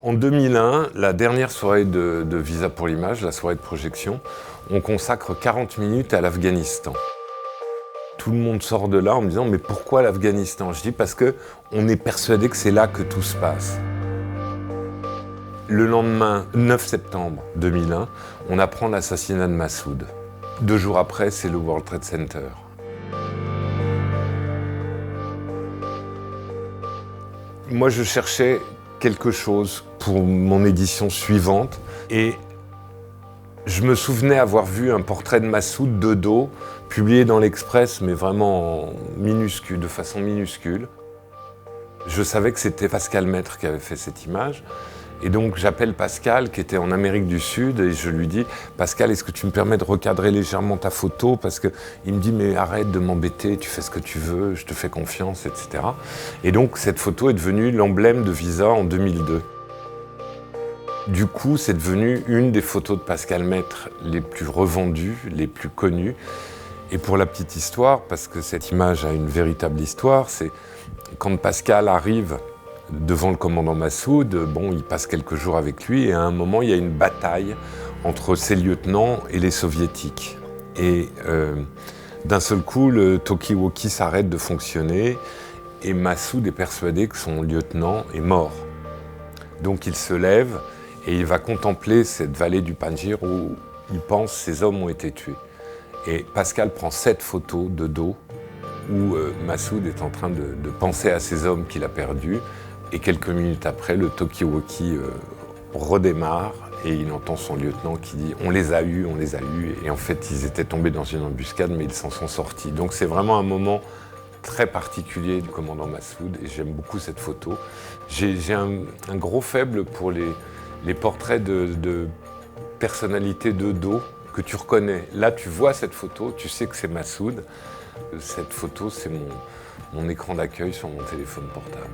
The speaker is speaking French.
En 2001, la dernière soirée de Visa pour l'image, la soirée de projection, on consacre 40 minutes à l'Afghanistan. Tout le monde sort de là en me disant « mais pourquoi l'Afghanistan ?» Je dis « parce qu'on est persuadé que c'est là que tout se passe ». Le lendemain, 9 septembre 2001, on apprend l'assassinat de Massoud. 2 jours après, c'est le World Trade Center. Moi, je cherchais quelque chose pour mon édition suivante et je me souvenais avoir vu un portrait de Massoud de dos, publié dans l'Express, mais vraiment en minuscule, de façon minuscule. Je savais que c'était Pascal Maître qui avait fait cette image. Et donc j'appelle Pascal, qui était en Amérique du Sud, et je lui dis « Pascal, est-ce que tu me permets de recadrer légèrement ta photo ?» Parce qu'il me dit « mais arrête de m'embêter, tu fais ce que tu veux, je te fais confiance, etc. » Et donc cette photo est devenue l'emblème de Visa en 2002. Du coup, c'est devenu une des photos de Pascal Maître les plus revendues, les plus connues. Et pour la petite histoire, parce que cette image a une véritable histoire, c'est quand Pascal arrive devant le commandant Massoud, bon, il passe quelques jours avec lui et à un moment, il y a une bataille entre ses lieutenants et les soviétiques. Et d'un seul coup, le talkie-walkie s'arrête de fonctionner et Massoud est persuadé que son lieutenant est mort. Donc il se lève et il va contempler cette vallée du Panjshir où il pense que ses hommes ont été tués. Et Pascal prend cette photo de dos où Massoud est en train de penser à ses hommes qu'il a perdus. Et quelques minutes après, le talkie-walkie redémarre et il entend son lieutenant qui dit « on les a eus, on les a eus ». Et en fait, ils étaient tombés dans une embuscade, mais ils s'en sont sortis. Donc c'est vraiment un moment très particulier du commandant Massoud et j'aime beaucoup cette photo. J'ai un gros faible pour les portraits de personnalités de dos que tu reconnais. Là, tu vois cette photo, tu sais que c'est Massoud. Cette photo, c'est mon écran d'accueil sur mon téléphone portable.